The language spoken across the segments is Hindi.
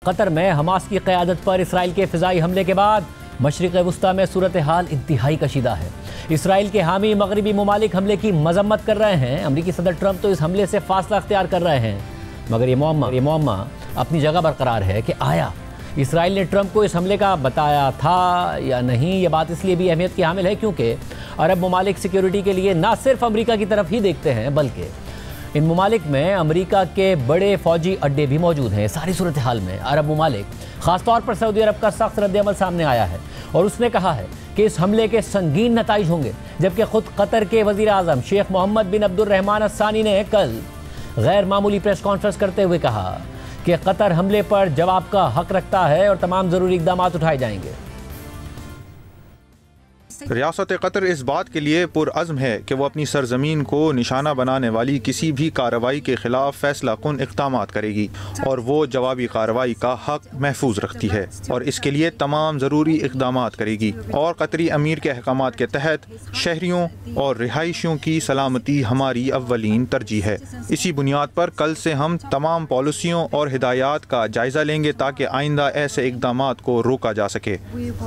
कतर में हमास की क़यादत पर इसराइल के फ़िज़ाई हमले के बाद मशरिक़ वुस्ता में सूरत हाल इंतहाई कशीदा है। इसराइल के हामी मगरबी ममालिक हमले की मजम्मत कर रहे हैं। अमरीकी सदर ट्रंप तो इस हमले से फासला अख्तियार कर रहे हैं, मगर ये मुअम्मा अपनी जगह बरकरार है कि आया इसराइल ने ट्रंप को इस हमले का बताया था या नहीं। ये बात इसलिए भी अहमियत की हामिल है क्योंकि अरब ममालिक सिक्योरिटी के लिए ना सिर्फ अमरीका की तरफ ही देखते हैं, बल्कि इन ममालिक में अमरीका के बड़े फौजी अड्डे भी मौजूद हैं। सारी सूरत हाल में अरब ममालिक ख़ासतौर पर सऊदी अरब का सख्त रद्द-ए-अमल सामने आया है और उसने कहा है कि इस हमले के संगीन नताइज होंगे। जबकि खुद कतर के वज़ीर आज़म शेख मोहम्मद बिन अब्दुर्रहमान अस्सानी ने कल गैर मामूली प्रेस कॉन्फ्रेंस करते हुए कहा कि कतर हमले पर जवाब का हक रखता है और तमाम ज़रूरी इक़दाम उठाए जाएंगे। रियासत कतर इस बात के लिए पुरअज़्म है कि वो अपनी सरजमीन को निशाना बनाने वाली किसी भी कार्रवाई के खिलाफ फैसला कुन इक़दाम करेगी और वो जवाबी कार्रवाई का हक महफूज रखती है और इसके लिए तमाम ज़रूरी इक़दाम करेगी। और कतरी अमीर के अहकामात के तहत शहरियों और रिहायशियों की सलामती हमारी अव्वलीन तरजीह है। इसी बुनियाद पर कल से हम तमाम पॉलिसियों और हिदायत का जायज़ा लेंगे ताकि आइंदा ऐसे इक़दाम को रोका जा सके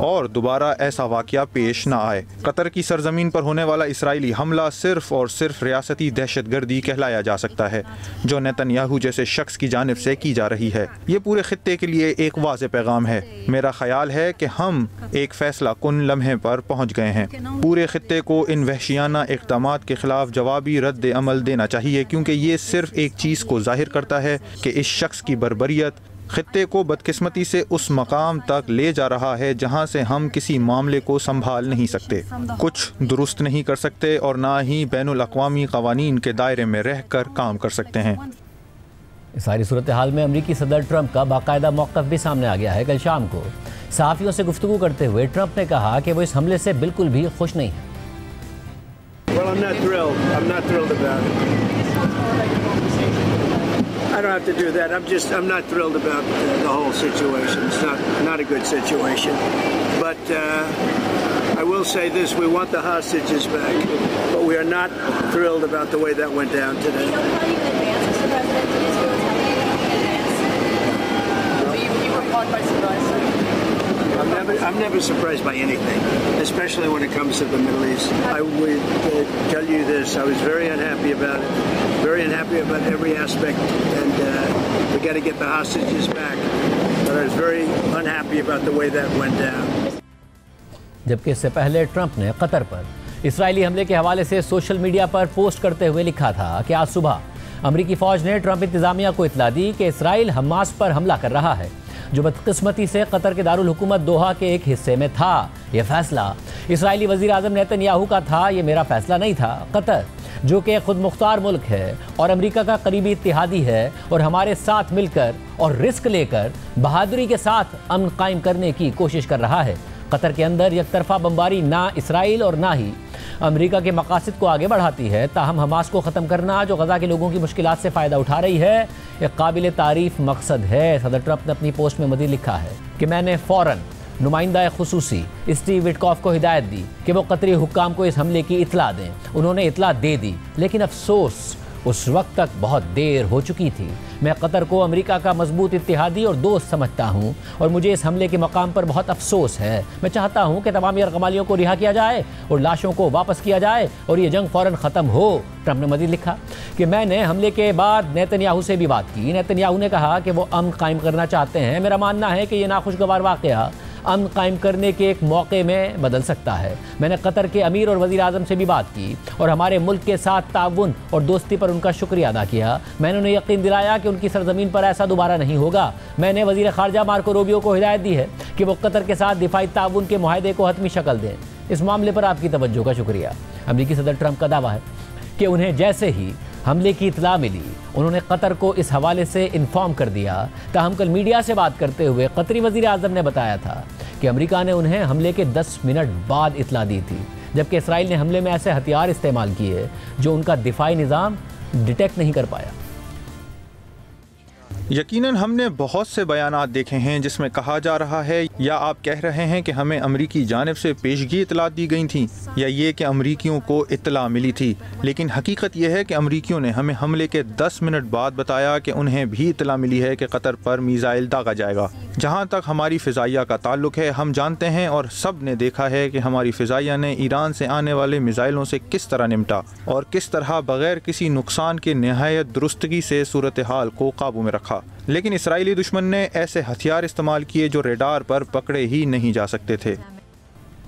और दोबारा ऐसा वाक़या पेश न आए। कतर की सरजमीन पर होने वाला इसराइली हमला सिर्फ और सिर्फ रियासती दहशतगर्दी कहलाया जा सकता है जो नेतन्याहू जैसे शख्स की जानिब से की जा रही है। ये पूरे खित्ते के लिए एक वाज़े पैगाम है। मेरा ख्याल है कि हम एक फैसला कुन लम्हे पर पहुँच गए हैं। पूरे खित्ते को इन वहशियाना इक़दामात के खिलाफ जवाबी रद्द अमल देना चाहिए क्योंकि ये सिर्फ एक चीज़ को जाहिर करता है कि इस शख्स की बर्बरियत खित्ते को बदकिस्मती से उस मकाम तक ले जा रहा है जहां से हम किसी मामले को संभाल नहीं सकते, कुछ दुरुस्त नहीं कर सकते और ना ही बैनुल अक़वामी क़वानीन के दायरे में रहकर काम कर सकते हैं। इस सारी सूरत हाल में अमरीकी सदर ट्रंप का बाकायदा मौक़िफ़ भी सामने आ गया है। कल शाम को सहाफ़ियों से गुफ्तगू करते हुए ट्रंप ने कहा कि वो इस हमले से बिल्कुल भी खुश नहीं है। I don't have to do that. I'm not thrilled about the whole situation. It's not a good situation. But I will say this: we want the hostages back, but we are not thrilled about the way that went down today. You were caught by surprise. I'm never surprised by anything, especially when it comes to the Middle East. I would tell you this: I was very unhappy about it. Very unhappy about every aspect, and we got to get the hostages back. But I was very unhappy about the way that went down. जबकि इससे पहले ट्रंप ने कतर पर इसराइली हमले के हवाले से सोशल मीडिया पर पोस्ट करते हुए लिखा था कि आज सुबह अमरीकी फ़ौज ने ट्रंप इंतज़ामिया को इतला दी कि इसराइल हमास पर हमला कर रहा है, जो बदकिस्मती से कतर के दारुल हुकूमत दोहा के एक हिस्से में था। यह फैसला इसराइली वज़ीर आज़म नेतन्याहू का था, ये मेरा फैसला नहीं था। कतर जो कि खुद मुख्तार मुल्क है और अमेरिका का करीबी इत्तेहादी है और हमारे साथ मिलकर और रिस्क लेकर बहादुरी के साथ अमन कायम करने की कोशिश कर रहा है। कतर के अंदर एक तरफा बमबारी ना इसराइल और ना ही अमेरिका के मकासद को आगे बढ़ाती है। ताहम हमास को ख़त्म करना, जो गज़ा के लोगों की मुश्किलात से फ़ायदा उठा रही है, एक काबिल तारीफ़ मकसद है। सदर ट्रंप ने अपनी पोस्ट में मज़ीद लिखा है कि मैंने फ़ौरन नुमाइंदा खुसूसी स्टीव विटकॉफ को हिदायत दी कि वो कतरी हुक्काम को इस हमले की इतला दें। उन्होंने इतला दे दी, लेकिन अफसोस उस वक्त तक बहुत देर हो चुकी थी। मैं कतर को अमेरिका का मजबूत इत्तेहादी और दोस्त समझता हूँ और मुझे इस हमले के मकाम पर बहुत अफसोस है। मैं चाहता हूँ कि तमाम यरगमालियों को रिहा किया जाए और लाशों को वापस किया जाए और ये जंग फ़ौरन ख़त्म हो। ट्रंप ने मज़ीद लिखा कि मैंने हमले के बाद नेतन्याहू से भी बात की। नेतन्याहू ने कहा कि वो अमन कायम करना चाहते हैं। मेरा मानना है कि ये नाखुशगवार वाक़या अमन कायम करने के एक मौके में बदल सकता है। मैंने कतर के अमीर और वज़ीर आज़म से भी बात की और हमारे मुल्क के साथ ताउन और दोस्ती पर उनका शुक्रिया अदा किया। मैंने उन्हें यकीन दिलाया कि उनकी सरजमीन पर ऐसा दोबारा नहीं होगा। मैंने वज़ीर ख़ारजा मार्को रूबियो को हिदायत दी है कि वो कतर के साथ दिफाई ताउन के मुआहदे को हतमी शक्ल दें। इस मामले पर आपकी तवज्जो का शुक्रिया। अमरीकी सदर ट्रंप का दावा है कि उन्हें जैसे ही हमले की इतला मिली उन्होंने कतर को इस हवाले से इन्फॉर्म कर दिया। ताहम कल मीडिया से बात करते हुए कतरी वज़ीर आज़म ने बताया था कि अमेरिका ने उन्हें हमले के 10 मिनट बाद इतला दी थी, जबकि इसराइल ने हमले में ऐसे हथियार इस्तेमाल किए जो उनका दिफाई निज़ाम डिटेक्ट नहीं कर पाया। यकीनन हमने बहुत से बयानात देखे हैं जिसमें कहा जा रहा है या आप कह रहे हैं कि हमें अमरीकी जानिब से पेशगी इतलात दी गई थी या ये कि अमरीकियों को इतला मिली थी, लेकिन हकीकत यह है कि अमरीकियों ने हमें हमले के 10 मिनट बाद बताया कि उन्हें भी इतला मिली है कि कतर पर मिसाइल दागा जाएगा। जहाँ तक हमारी फ़िज़ाइया का ताल्लुक है, हम जानते हैं और सब ने देखा है कि हमारी फ़िज़ाइया ने ईरान से आने वाले मिसाइलों से किस तरह निपटा और किस तरह बग़ैर किसी नुकसान के नहायत दुरुस्तगी से सूरत हाल को काबू में रखा। लेकिन इसराइली दुश्मन ने ऐसे हथियार इस्तेमाल किए जो रेडार पर पकड़े ही नहीं जा सकते थे।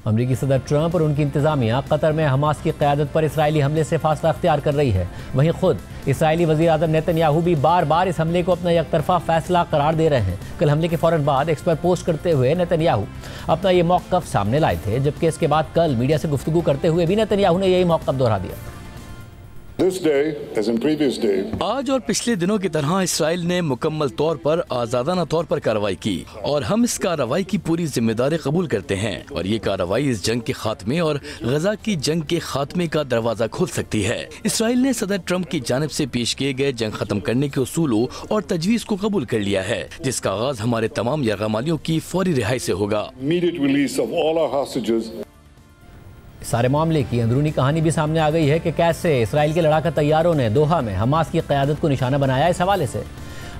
अमरीकी सदर ट्रंप और उनकी इंतजामिया कतर में हमास की क़यादत पर इसराइली हमले से फासला अख्तियार कर रही है। वहीं खुद इसराइली वज़ीर आज़म नेतन्याहू भी बार बार इस हमले को अपना एकतरफा फैसला करार दे रहे हैं। कल हमले के फ़ौरन बाद एक्स पर पोस्ट करते हुए नेतन्याहू अपना ये मौक़िफ़ सामने लाए थे, जबकि इसके बाद कल मीडिया से गुफ्तगू करते हुए भी नेतन्याहू ने यही मौक़िफ़ दोहरा दिया। आज और पिछले दिनों की तरह इसराइल ने मुकम्मल तौर पर आज़ादाना तौर पर कार्रवाई की और हम इस कार्रवाई की पूरी जिम्मेदारी कबूल करते हैं और ये कार्रवाई इस जंग के खात्मे और गजा की जंग के खात्मे का दरवाजा खोल सकती है। इसराइल ने सदर ट्रंप की जानिब से पेश किए गए जंग खत्म करने के उसूलों और तजवीज़ को कबूल कर लिया है, जिसका आगाज हमारे तमाम यरगमालियों की फौरी रिहाई से होगा। सारे मामले की अंदरूनी कहानी भी सामने आ गई है कि कैसे इसराइल के लड़ाका तैयारों ने दोहा में हमास की क़यादत को निशाना बनाया। इस हवाले से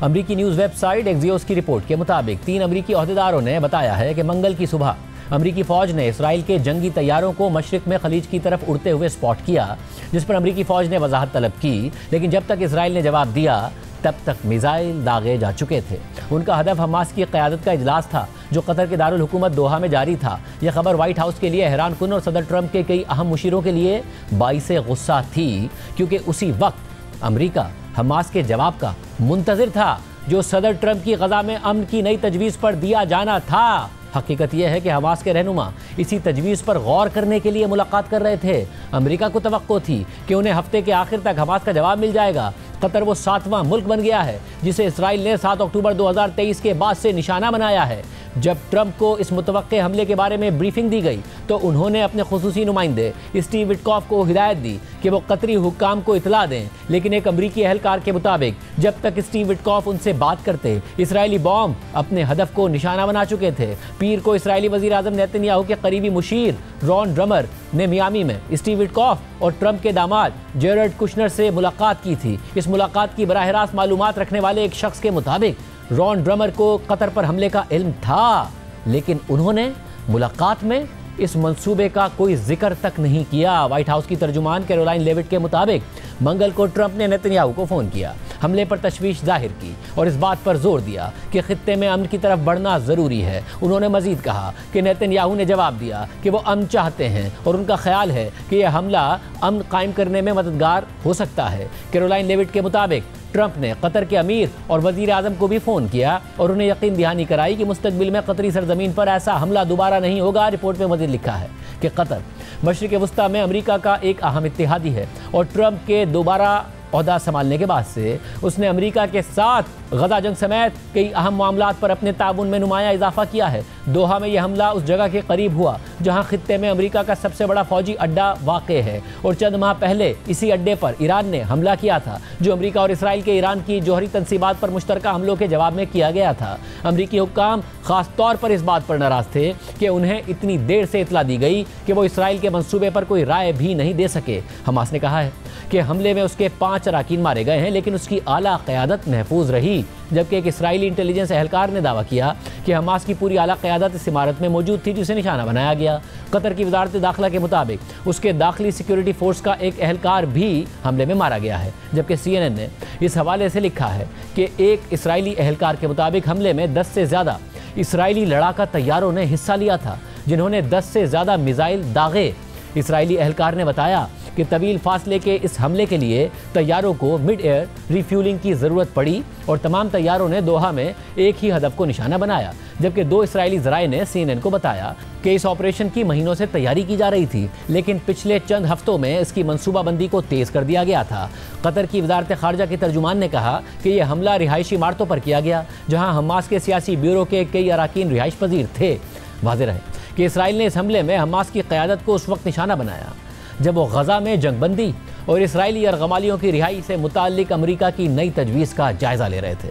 अमरीकी न्यूज़ वेबसाइट एक्सियोस की रिपोर्ट के मुताबिक 3 अमरीकी ओहदेदारों ने बताया है कि मंगल की सुबह अमरीकी फ़ौज ने इसराइल के जंगी तैयारों को मशरिक़ में खलीज की तरफ उड़ते हुए स्पॉट किया, जिस पर अमरीकी फ़ौज ने वजाहत तलब की, लेकिन जब तक इसराइल ने जवाब दिया तब तक मिसाइल दागे जा चुके थे। उनका हदफ हमास की क़यादत का इजलास था जो कतर के दारुल हुकूमत दोहा में जारी था। यह खबर व्हाइट हाउस के लिए हैरान कुन और सदर ट्रंप के कई अहम मुशीरों के लिए बाइसे गुस्सा थी, क्योंकि उसी वक्त अमरीका हमास के जवाब का मुंतज़िर था जो सदर ट्रंप की गजा में अमन की नई तजवीज़ पर दिया जाना था। हकीकत यह है कि हमास के रहनुमा इसी तजवीज़ पर गौर करने के लिए मुलाकात कर रहे थे। अमरीका को तवक्को थी कि उन्हें हफ्ते के आखिर तक हमास का जवाब मिल जाएगा। कतर वो 7वां मुल्क बन गया है जिसे इसराइल ने 7 अक्टूबर 2023 के बाद से निशाना बनाया है। जब ट्रंप को इस मुतवक्के हमले के बारे में ब्रीफिंग दी गई तो उन्होंने अपने खुसूसी नुमाइंदे स्टीव विटकॉफ को हिदायत दी कि वो कतरी हुक्काम को इतला दें, लेकिन एक अमरीकी अहलकार के मुताबिक जब तक स्टीव विटकॉफ उनसे बात करते, इसराइली बॉम्ब अपने हदफ को निशाना बना चुके थे। पीर को इसराइली वज़ीर आज़म नेतन्याहू के करीबी मुशीर रॉन ड्रमर ने मियामी में स्टीव विटकॉफ और ट्रंप के दामाद जेरड कुशनर से मुलाकात की थी। इस मुलाकात की बराह रास्त मालूमात रखने वाले एक शख्स के मुताबिक रॉन ड्रमर को कतर पर हमले का इल्म था, लेकिन उन्होंने मुलाकात में इस मंसूबे का कोई जिक्र तक नहीं किया। व्हाइट हाउस की तर्जुमान कैरोलाइन लेविट के मुताबिक मंगल को ट्रंप ने नेतन्याहू को फ़ोन किया, हमले पर तशवीश जाहिर की और इस बात पर जोर दिया कि खित्ते में अमन की तरफ बढ़ना ज़रूरी है। उन्होंने मजीद कहा कि नेतन्याहू ने जवाब दिया कि वो अमन चाहते हैं और उनका ख्याल है कि यह हमला अमन कायम करने में मददगार हो सकता है। कैरोलाइन लेविट के मुताबिक ट्रंप ने कतर के अमीर और वज़ीर आज़म को भी फ़ोन किया और उन्हें यकीन दहानी कराई कि मुस्तकबिल में कतरी सरजमीन पर ऐसा हमला दोबारा नहीं होगा। रिपोर्ट में मज़ीद लिखा है कि कतर मशरिक़ वस्ता में अमरीका का एक अहम इत्तेहादी है और ट्रंप के दोबारा ओहदा संभालने के बाद से उसने अमरीका के साथ गजा जंग समेत कई अहम मामलात पर अपने ताउन में नुमाया इजाफा किया है। दोहा में यह हमला उस जगह के करीब हुआ जहां खित्ते में अमरीका का सबसे बड़ा फौजी अड्डा वाक़ है और चंद माह पहले इसी अड्डे पर ईरान ने हमला किया था, जो अमरीका और इसराइल के ईरान की जौहरी तनसीबात पर मुश्तरका हमलों के जवाब में किया गया था। अमरीकी हुक्काम ख़ास तौर पर इस बात पर नाराज़ थे कि उन्हें इतनी देर से इतला दी गई कि वो इसराइल के मंसूबे पर कोई राय भी नहीं दे सके। हमास ने कहा है कि हमले में उसके 5 अराकीन मारे गए हैं, लेकिन उसकी आला क़यादत महफूज रही, जबकि एक इसराइली इंटेलिजेंस एहलकार ने दावा किया कि हमास की पूरी आला क़यादत इस इमारत में मौजूद थी जिसे निशाना बनाया गया। कतर की वज़ारत दाखिला के मुताबिक उसके दाखिली सिक्योरिटी फोर्स का एक एहलकार भी हमले में मारा गया है, जबकि CNN ने इस हवाले से लिखा है कि एक इसराइली एहलकार के मुताबिक हमले में 10 से ज़्यादा इसराइली लड़ाका तैयारों ने हिस्सा लिया था, जिन्होंने 10 से ज़्यादा मिसाइल दागे। इसराइली एहलकार ने बताया कि तवील फासले के इस हमले के लिए तैयारों को मिड एयर रिफ्यूलिंग की ज़रूरत पड़ी और तमाम तैयारों ने दोहा में एक ही हदफ को निशाना बनाया, जबकि 2 इसराइली ज़राए ने CNN को बताया कि इस ऑपरेशन की महीनों से तैयारी की जा रही थी, लेकिन पिछले चंद हफ्तों में इसकी मनसूबाबंदी को तेज़ कर दिया गया था। कतर की वज़ारत ख़ारजा के तर्जुमान ने कहा कि यह हमला रिहायशी इमारतों पर किया गया जहाँ हमास के सियासी ब्यूरो के कई अराकीन रिहाइश पजीर थे। वाज़ेह रहे कि इसराइल ने इस हमले में हमास की क़यादत को उस वक्त निशाना बनाया जब वो गजा में जंगबंदी और इसराइली यरगमालियों की रिहाई से मुताल्लिक अमरीका की नई तजवीज़ का जायज़ा ले रहे थे।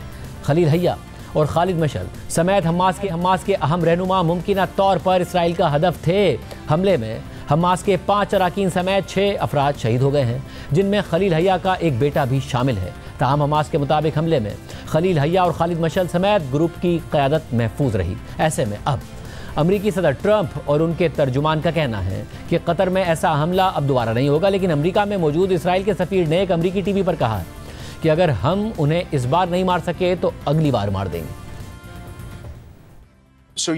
खलील हैया और खालिद मशअल समेत हमास के अहम रहनुमा मुमकिना तौर पर इसराइल का हदफ थे। हमले में हमास के 5 अरकान समेत 6 अफराद शहीद हो गए हैं, जिनमें खलील हैया का एक बेटा भी शामिल है। ताहम हमास के मुताबिक हमले में खलील हैया और खालिद मशअल समेत ग्रुप की क़यादत महफूज रही। ऐसे में अब अमरीकी सदर ट्रंप और उनके तर्जुमान का कहना है कि कतर में ऐसा हमला अब दोबारा नहीं होगा, लेकिन अमरीका में मौजूद इसराइल के सफ़ीर ने एक अमरीकी टीवी पर कहा कि अगर हम उन्हें इस बार नहीं मार सके तो अगली बार मार देंगे। So,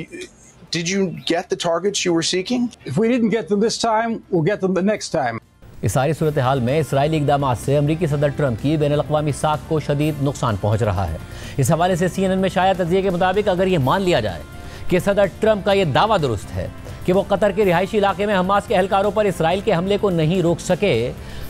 did you get the targets you were seeking? If we didn't get them this time, we'll get them the next time. इस सारी सूरत हाल में इसराइली इक़दामात से अमरीकी सदर ट्रंप की बैनुल-अक़वामी साख को शदीद नुकसान पहुँच रहा है। इस हवाले से CNN में शाया तज़किये के मुताबिक अगर ये मान लिया जाए कि सदर ट्रंप का ये दावा दुरुस्त है कि वो कतर के रिहायशी इलाके में हमास के एहलकारों पर इसराइल के हमले को नहीं रोक सके,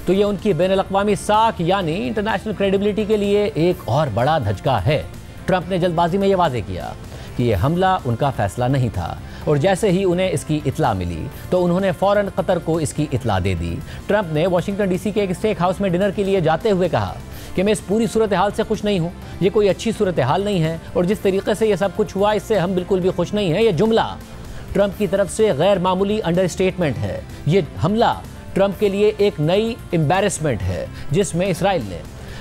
तो ये उनकी बैनुल-अक़वामी साख यानी इंटरनेशनल क्रेडिबिलिटी के लिए एक और बड़ा धचका है। ट्रंप ने जल्दबाजी में ये वाज़ेह किया कि ये हमला उनका फैसला नहीं था, और जैसे ही उन्हें इसकी इत्ला मिली तो उन्होंने फ़ौरन कतर को इसकी इत्ला दे दी। ट्रंप ने वाशिंगटन DC के एक स्टेक हाउस में डिनर के लिए जाते हुए कहा कि मैं इस पूरी सूरत हाल से खुश नहीं हूँ, ये कोई अच्छी सूरत हाल नहीं है, और जिस तरीके से ये सब कुछ हुआ इससे हम बिल्कुल भी खुश नहीं हैं। ये जुमला ट्रंप की तरफ से गैर मामूली अंडरस्टेटमेंट है। ये हमला ट्रंप के लिए एक नई एम्बैरेसमेंट है, जिसमें इसराइल ने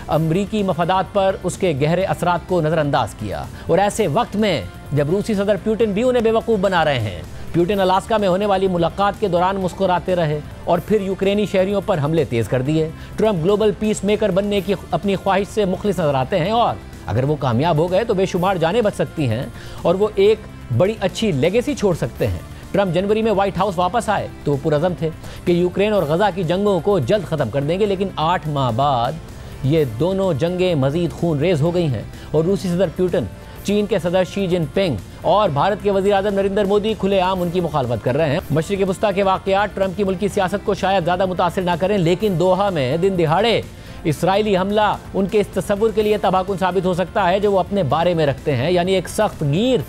अमरीकी मफादात पर उसके गहरे असरात को नज़रअंदाज किया, और ऐसे वक्त में जब रूसी सदर पुतिन भी उन्हें बेवकूफ़ बना रहे हैं। पुतिन अलास्का में होने वाली मुलाकात के दौरान मुस्कुराते रहे और फिर यूक्रेनी शहरियों पर हमले तेज़ कर दिए। ट्रंप ग्लोबल पीस मेकर बनने की अपनी ख्वाहिश से मुखलिस नजर आते हैं, और अगर वो कामयाब हो गए तो बेशुमार जानें बच सकती हैं और वो एक बड़ी अच्छी लेगेसी छोड़ सकते हैं। ट्रंप जनवरी में व्हाइट हाउस वापस आए तो पुरअज़म थे कि यूक्रेन और गजा की जंगों को जल्द ख़त्म कर देंगे, लेकिन 8 माह बाद ये दोनों जंगें मज़ीद खून रेज़ हो गई हैं और रूसी सदर पुतिन, चीन के सदर शी जिनपिंग और भारत के वज़ीर आज़म नरेंद्र मोदी खुलेआम उनकी मुखालफत कर रहे हैं। मशरिक़ वुस्ता के वाक़यात ट्रंप की मुल्की सियासत को शायद ज़्यादा मुतासिर ना करें, लेकिन दोहा में दिन दिहाड़े इसराइली हमला उनके इस तसव्वुर के लिए तबाहकुन साबित हो सकता है जो वो अपने बारे में रखते हैं, यानी एक सख्त गिर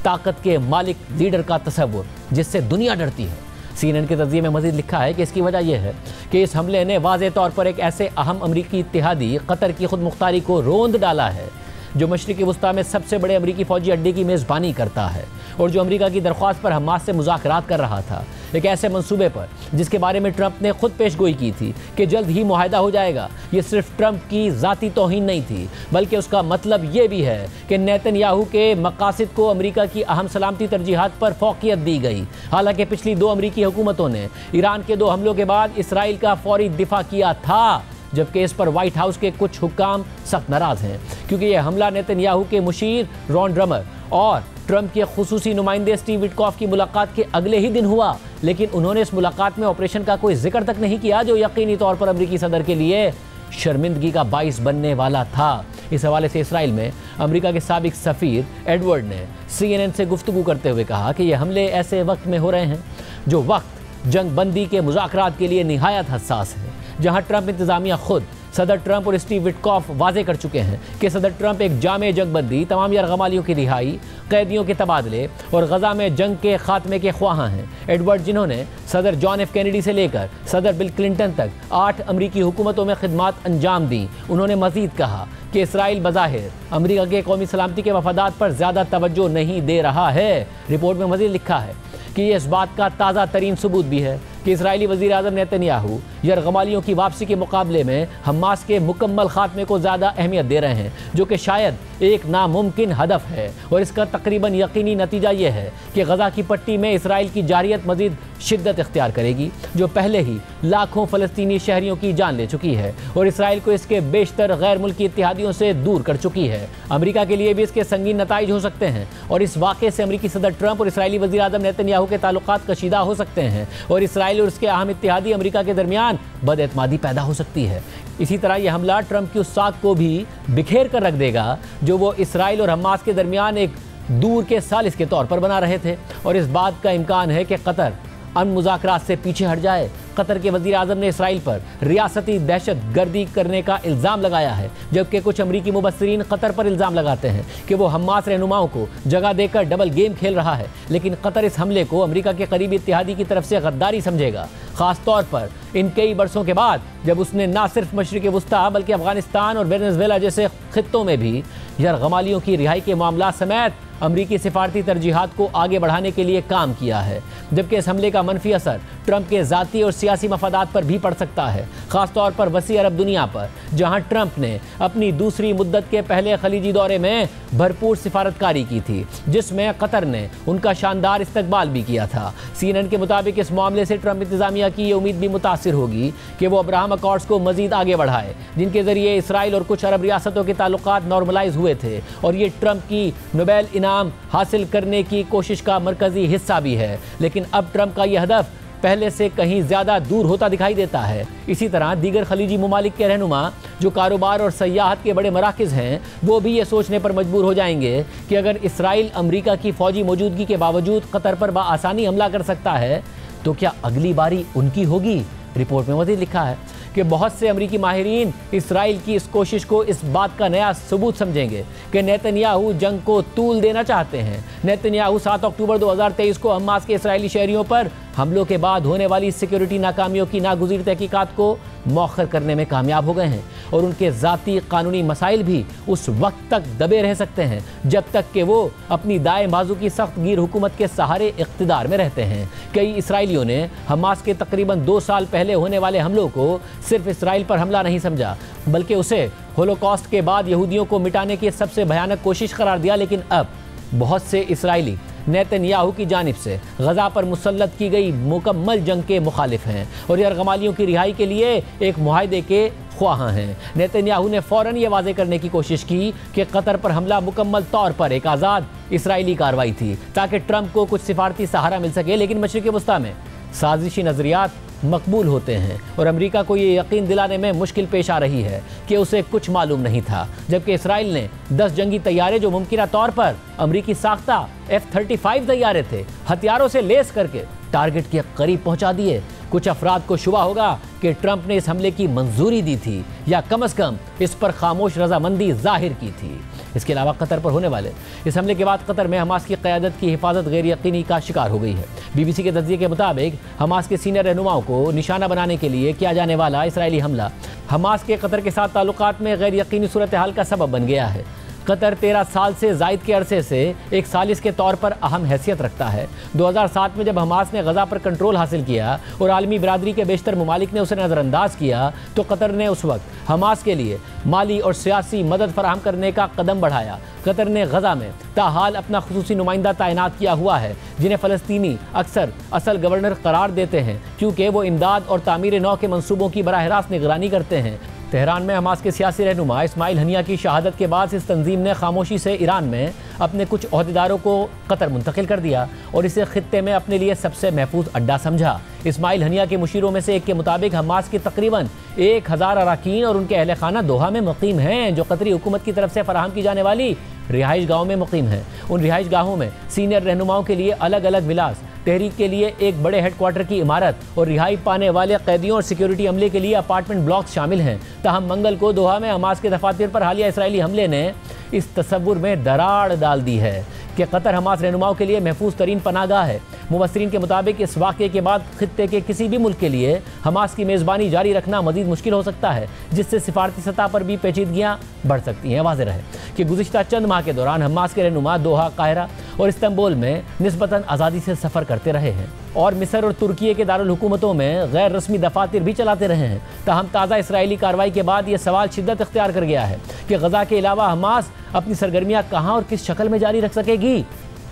ताकत के मालिक लीडर का तसव्वुर जिससे दुनिया डरती है। CNN के तज़किये में मज़ीद लिखा है कि इसकी वजह यह है कि इस हमले ने वाज़े तौर पर एक ऐसे अहम अमरीकी इत्तेहादी कतर की खुद मुख्तारी को रोंद डाला है जो मशरिक़ वुस्ता में सबसे बड़े अमरीकी फ़ौजी अड्डे की मेज़बानी करता है और जो अमरीका की दरख्वास्त पर हमास से मुज़ाकरात कर रहा था, एक ऐसे मंसूबे पर जिसके बारे में ट्रंप ने खुद पेशगोई की थी कि जल्द ही मुआहदा हो जाएगा। ये सिर्फ ट्रंप की ज़ाती तौहीन नहीं थी, बल्कि उसका मतलब ये भी है कि नेतन्याहू के मकासद को अमरीका की अहम सलामती तरजीहात पर फ़ौक़ियत दी गई। हालांकि पिछली 2 अमरीकी हुकूमतों ने ईरान के 2 हमलों के बाद इसराइल का फौरी दिफा किया था, जबकि इस पर व्हाइट हाउस के कुछ हुक्काम सख्त नाराज़ हैं, क्योंकि यह हमला नेतन्याहू के मुशीर रॉन ड्रमर और ट्रंप के खुसूसी नुमाइंदे स्टीव विटकॉफ की मुलाकात के अगले ही दिन हुआ, लेकिन उन्होंने इस मुलाकात में ऑपरेशन का कोई जिक्र तक नहीं किया जो यकीनी तौर पर अमरीकी सदर के लिए शर्मिंदगी का बाइस बनने वाला था। इस हवाले से इसराइल में अमरीका के साबिक सफ़ीर एडवर्ड ने CNN से गुफ्तगू करते हुए कहा कि ये हमले ऐसे वक्त में हो रहे हैं जो वक्त जंग बंदी के मुज़ाकरात के लिए निहायत हसास है, जहां ट्रंप इंतज़ामिया खुद सदर ट्रंप और स्टीव विटकॉफ वाजे कर चुके हैं कि सदर ट्रंप एक जामे जंगबंदी, तमाम यरगमालियों की रिहाई, कैदियों के तबादले और गजा में जंग के खात्मे के ख्वाहां हैं। एडवर्ड, जिन्होंने सदर जॉन एफ कैनेडी से लेकर सदर बिल क्लिंटन तक 8 अमरीकी हुकूमतों में खिदमात अंजाम दी, उन्होंने मज़ीद कहा कि इसराइल बज़ाहिर अमरीका के कौमी सलामती के मफादात पर ज़्यादा तवज्जो नहीं दे रहा है। रिपोर्ट में मज़ीद लिखा है कि ये इस बात का ताज़ा तरीन सबूत भी है कि इसराइली वज़ीर आज़म नेतन्याहू यरगमालियों की वापसी के मुकाबले में हमास के मुकम्मल खात्मे को ज़्यादा अहमियत दे रहे हैं, जो कि शायद एक नामुमकिन हदफ है। और इसका तकरीबन यकीनी नतीजा ये है कि गजा की पट्टी में इसराइल की जारियत मज़ीद शिद्दत इख्तियार करेगी, जो पहले ही लाखों फ़लस्तीनी शहरियों की जान ले चुकी है और इसराइल को इसके बेशतर गैर मुल्की इत्तेहादियों से दूर कर चुकी है। अमरीका के लिए भी इसके संगीन नताइज हो सकते हैं और इस वाक़े से अमरीकी सदर ट्रंप और इसराइली वज़ीर आज़म नेतन्याहू के ताल्लुकात कशीदा हो सकते हैं और इसराइल और उसके अहम इत्तेहादी अमरीका के दरमियान बदएतमादी पैदा हो सकती है। इसी तरह यह हमला ट्रंप की उस साख को भी बिखेर कर रख देगा जो वो इसराइल और हमास के दरमियान एक दूर के सालिस के तौर पर बना रहे थे, और इस बात का इम्कान है कि कतर अमन मुज़ाकरात से पीछे हट जाए कतर के वजीर आजम ने इसराइल पर रियासती दहशत गर्दी करने का इल्ज़ाम लगाया है, जबकि कुछ अमरीकी मुबस्सिरीन कतर पर इल्ज़ाम लगाते हैं कि वो हमास रहनुमाओं को जगह देकर डबल गेम खेल रहा है। लेकिन कतर इस हमले को अमरीका के करीबी इत्तेहादी की तरफ से गद्दारी समझेगा, खास तौर पर इन कई बरसों के बाद जब उसने न सिर्फ मशरिक़ वस्ता बल्कि अफगानिस्तान और वेनेज़ुएला जैसे खित्तों में भी यरगमालियों की रिहाई के मामला समेत अमरीकी सिफारती तरजीहात को आगे बढ़ाने के लिए काम किया है। जबकि इस हमले का मनफी असर ट्रंप के ज़ाती और सियासी मफादात पर भी पड़ सकता है, खासतौर पर वसी अरब दुनिया पर, जहां ट्रंप ने अपनी दूसरी मुद्दत के पहले खलीजी दौरे में भरपूर सिफारतकारी की थी, जिसमें कतर ने उनका शानदार इस्तकबाल भी किया था। CNN के मुताबिक इस मामले से ट्रंप इंतजामिया की ये उम्मीद भी मुतासिर होगी कि वो अब्राहम अकॉर्ड्स को मजीद आगे बढ़ाए, जिनके जरिए इसराइल और कुछ अरब रियासतों के ताल्लुकात नॉर्मलाइज हुए थे, और ये ट्रंप की नोबेल इनाम हासिल करने की कोशिश का मरकजी हिस्सा भी है। लेकिन अब ट्रंप का यह हदफ पहले से कहीं ज़्यादा दूर होता दिखाई देता है। इसी तरह दीगर खलीजी ममालिक के रहनुमा जो कारोबार और सयाहत के बड़े मराकज़ हैं, वो भी ये सोचने पर मजबूर हो जाएंगे कि अगर इसराइल अमरीका की फ़ौजी मौजूदगी के बावजूद कतर पर बआसानी हमला कर सकता है तो क्या अगली बारी उनकी होगी। रिपोर्ट में मज़ीद लिखा है कि बहुत से अमरीकी माहिरीन इसराइल की इस कोशिश को इस बात का नया सबूत समझेंगे कि नेतन्याहू जंग को तूल देना चाहते हैं। नेतन्याहू 7 अक्टूबर 2023 को हमास के इसराइली शहरियों पर हमलों के बाद होने वाली सिक्योरिटी नाकामियों की नागुज़ीर तहकीकात को मौखर करने में कामयाब हो गए हैं, और उनके ज़ाती कानूनी मसाइल भी उस वक्त तक दबे रह सकते हैं जब तक कि वो अपनी दाएं बाजू की सख्त गिर हुकूमत के सहारे इक़्तिदार में रहते हैं। कई इसराइलियों ने हमास के तकरीबन 2 साल पहले होने वाले हमलों को सिर्फ इसराइल पर हमला नहीं समझा, बल्कि उसे होलोकॉस्ट के बाद यहूदियों को मिटाने की सबसे भयानक कोशिश करार दिया। लेकिन अब बहुत से इसराइली नेतन्याहू की जानिब से गजा पर मुसल्लत की गई मुकम्मल जंग के मुखालिफ हैं और यरगमालियों की रिहाई के लिए एक मुआहदे के ख्वाह हैं। नेतन्याहू ने फ़ौरन ये वाज़े करने की कोशिश की कि कतर पर हमला मुकम्मल तौर पर एक आज़ाद इसराइली कार्रवाई थी, ताकि ट्रंप को कुछ सिफारती सहारा मिल सके। लेकिन मशरिक़ वस्ता में साजिशी नज़रियात मकबूल होते हैं और अमेरिका को ये यकीन दिलाने में मुश्किल पेश आ रही है कि उसे कुछ मालूम नहीं था, जबकि इसराइल ने 10 जंगी तैयारे जो मुमकिना तौर पर अमेरिकी साख्ता F-35 तैयारे थे, हथियारों से लेस करके टारगेट के करीब पहुंचा दिए। कुछ अफराद को शुबा होगा कि ट्रंप ने इस हमले की मंजूरी दी थी या कम से कम इस पर खामोश रजामंदी जाहिर की थी। इसके अलावा कतर पर होने वाले इस हमले के बाद कतर में हमास की क़यादत की हिफाजत गैर यकीनी का शिकार हो गई है। BBC के तज्ज़िये के मुताबिक हमास के सीनियर रहनुमाओं को निशाना बनाने के लिए किया जाने वाला इसराइली हमला हमास के कतर के साथ ताल्लुकात में गैर यकीनी सूरत हाल का सबब बन गया है। कतर 13 साल से जायद के अरसे से एक सालिस के तौर पर अहम हैसियत रखता है। 2007 में जब हमास ने गजा पर कंट्रोल हासिल किया और आलमी बिरादरी के बेशतर ममालिक ने उसे नज़रअंदाज किया, तो कतर ने उस वक्त हमास के लिए माली और सियासी मदद फराहम करने का कदम बढ़ाया। कतर ने गजा में ताहाल अपना खुसूसी नुमाइंदा तैनात किया हुआ है, जिन्हें फ़लस्तीनी अक्सर असल गवर्नर करार देते हैं, क्योंकि वो इमदाद और तामीर नौ के मंसूबों की बराह रास्त निगरानी करते हैं। तेहरान में हमास के सियासी रहनुमा इस्माइल हनिया की शहादत के बाद इस तंजीम ने खामोशी से ईरान में अपने कुछ ओहदेदारों को कतर मुंतकिल कर दिया और इसे खित्ते में अपने लिए सबसे महफूज अड्डा समझा। इस्माइल हनिया के मुशीरों में से एक के मुताबिक हमास की तकरीबन 1000 अरकान और उनके अहल खाना दोहा में मुकीम हैं, जो कतरी हुकूमत की तरफ से फराहम की जाने वाली रिहाइश गाहों में मुकीम हैं। उन रिहाइश गाहों में सीनियर रहनुमाओं के लिए अलग अलग विलास, तहरीक के लिए एक बड़े हेडक्वार्टर की इमारत और रिहाई पाने वाले कैदियों और सिक्योरिटी अमले के लिए अपार्टमेंट ब्लॉक्स शामिल हैं। ताहम मंगल को दोहा में हमास के दफातर पर हालिया इसराइली हमले ने इस तस्वुर में दरार डाल दी है कि कतर हमास रहनुमाओं के लिए महफूज तरीन पनाहगाह है। मुबस्सिरीन के मुताबिक इस वाक़े के बाद खित्ते के किसी भी मुल्क के लिए हमास की मेज़बानी जारी रखना मज़ीद मुश्किल हो सकता है, जिससे सिफारती सतह पर भी पेचीदगियाँ बढ़ सकती हैं। वाज़ेह रहे कि गुज़िश्ता चंद माह के दौरान हमास के रहनुमा दोहा, काहिरा और इस्तांबुल में निस्बतन आज़ादी से सफ़र करते रहे हैं और मिस्र और तुर्की के दारुल हुकूमतों में गैर रस्मी दफातर भी चलाते रहे हैं। ताहम ताज़ा इसराइली कार्रवाई के बाद यह सवाल शिद्दत इख्तियार कर गया है कि गजा के अलावा हमास अपनी सरगर्मियाँ कहाँ और किस शक्ल में जारी रख सकेगी।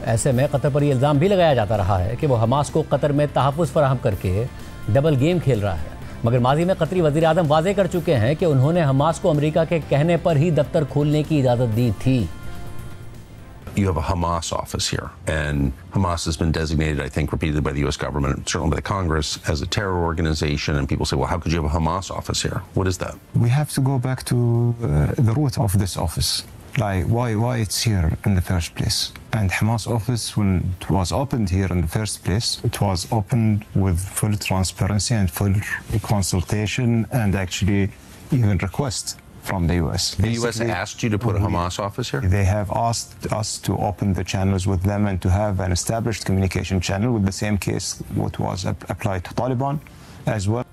ऐसे में कतर पर यह इल्ज़ाम भी लगाया जाता रहा है कि वो हमास को कतर में तहफ़्फ़ुज़ फराहम करके डबल गेम खेल रहा है, मगर माजी में कतरी वज़ीर आज़म वाज़े कर चुके हैं कि उन्होंने हमास को अमेरिका के कहने पर ही दफ्तर खोलने की इजाज़त दी थी। You have a Hamas office here, and Hamas has been designated, I think, repeatedly by the U.S. government, certainly by the Congress, as a terror organization. And people say, well, how could you have a Hamas office here? What is that? We have to go back to the root of this office. like why it's here in the first place. And Hamas office, when it was opened here in the first place, it was opened with full transparency and full consultation and actually even request from the U.S. The U.S. asked you to put a Hamas office here? They have asked us to open the channels with them and to have an established communication channel with the same case what was applied to Taliban as well.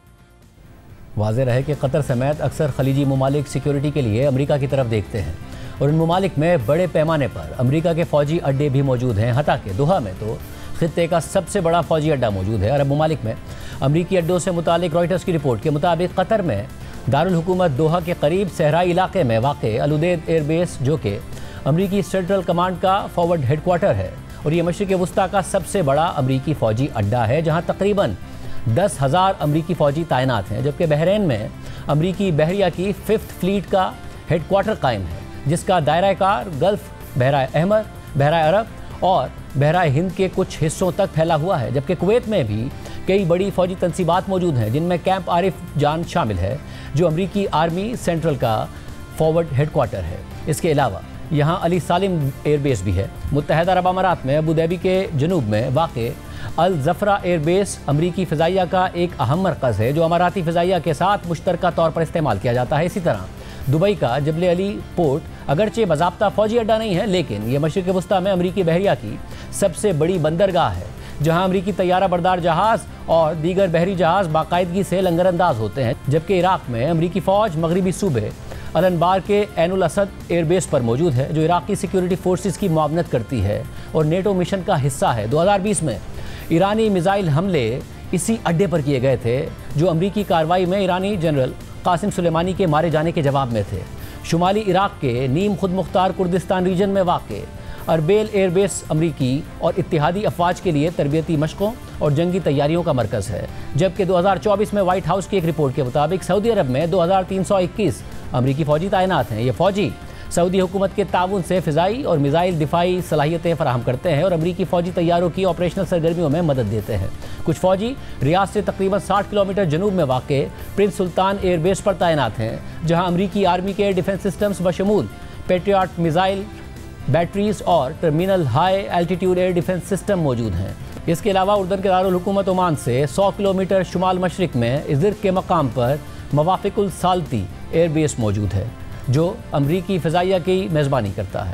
वाज़ेह रहे कि कतर समेत अक्सर खलीजी ममालिक सिक्योरिटी के लिए अमेरिका की तरफ देखते हैं और इन ममालिक में बड़े पैमाने पर अमेरिका के फ़ौजी अड्डे भी मौजूद हैं। हता के दोहा में तो खित्ते का सबसे बड़ा फ़ौजी अड्डा मौजूद है। अरब ममालिक में अमरीकी अड्डों से मुतालिक रॉयटर्स की रिपोर्ट के मुताबिक कतर में दारुल हुकूमत दोहा के करीब सहराई इलाके में वाक़े अल उदैद एयरबेस, जो कि अमरीकी सेंट्रल कमांड का फॉरवर्ड हेडक्वार्टर है और ये मशरिक़ वस्ता का सबसे बड़ा अमरीकी फ़ौजी अड्डा है, जहाँ तकरीबन 10,000 अमरीकी फ़ौजी तैनात हैं। जबकि बहरीन में अमरीकी बहरिया की 5th फ्लीट का हेडक्वार्टर कायम है, जिसका दायरा कार गल्फ़, बहरा अहमर, बहरा अरब और बहरा हिंद के कुछ हिस्सों तक फैला हुआ है। जबकि कुवैत में भी कई बड़ी फ़ौजी तनसीबात मौजूद हैं, जिनमें कैंप आरिफ जान शामिल है, जो अमरीकी आर्मी सेंट्रल का फॉरवर्ड हेडक्वार्टर है। इसके अलावा यहाँ अली सालिम एयरबेस भी है। मुत्तहदा अरब अमारात में अबू धाबी के जनूब में वाक़े अल ज़फ़रा एयरबेस अमरीकी फ़िज़ाइया का एक अहम मरकज़ है, जो अमाराती फ़िज़ाइया के साथ मुश्तरका तौर पर इस्तेमाल किया जाता है। इसी तरह दुबई का जबल अली पोर्ट अगरचे बाज़ाब्ता फ़ौजी अड्डा नहीं है, लेकिन यह मशरिक़ वस्ता में अमरीकी बहरिया की सबसे बड़ी बंदरगाह है, जहां अमरीकी तैयारा बरदार जहाज़ और दीगर बहरी जहाज़ बाकायदगी से लंगरअंदाज होते हैं। जबकि इराक़ में अमरीकी फ़ौज मगरबी सूबे अल-अनबार के ऐनुल असद एयरबेस पर मौजूद है, जो इराक़ी सिक्योरिटी फोर्सेस की मुआवनत करती है और नेटो मिशन का हिस्सा है। 2020 में ईरानी मिसाइल हमले इसी अड्डे पर किए गए थे, जो अमरीकी कार्रवाई में ईरानी जनरल कासिम सुलेमानी के मारे जाने के जवाब में थे। शुमाली इराक़ के नीम खुद मुख्तार कुर्दिस्तान रीजन में वाक़े अरबेल एयरबेस अमरीकी और इत्तेहादी अफवाज के लिए तरबियती मशकों और जंगी तैयारियों का मरकज़ है। जबकि 2024 में वाइट हाउस की एक रिपोर्ट के मुताबिक सऊदी अरब में 2321 अमरीकी फ़ौजी तैनात हैं। ये फ़ौजी सऊदी हुकूमत के ताउन से फ़िज़ाई और मिसाइल दिफाई सलाहियतें फराहम करते हैं और अमरीकी फ़ौजी तैयारों की ऑपरेशनल सरगर्मियों में मदद देते हैं। कुछ फ़ौजी रियाद से तकरीबन 60 किलोमीटर जनूब में वाक़े प्रिंस सुल्तान एयरबेस पर तैनात हैं, जहाँ अमरीकी आर्मी के डिफेंस सिस्टम्स बशमूल पेट्रियट मिसाइल बैटरीज और terminal high altitude air defence system मौजूद हैं। इसके अलावा उर्दन के दारुल हुकूमत ओमान से 100 किलोमीटर शुमाल मशरिक में इज़िर के मकाम पर मवाफ़िकुल सालती एयरबेस मौजूद है, जो अमरीकी फ़िज़ाइया की मेज़बानी करता है।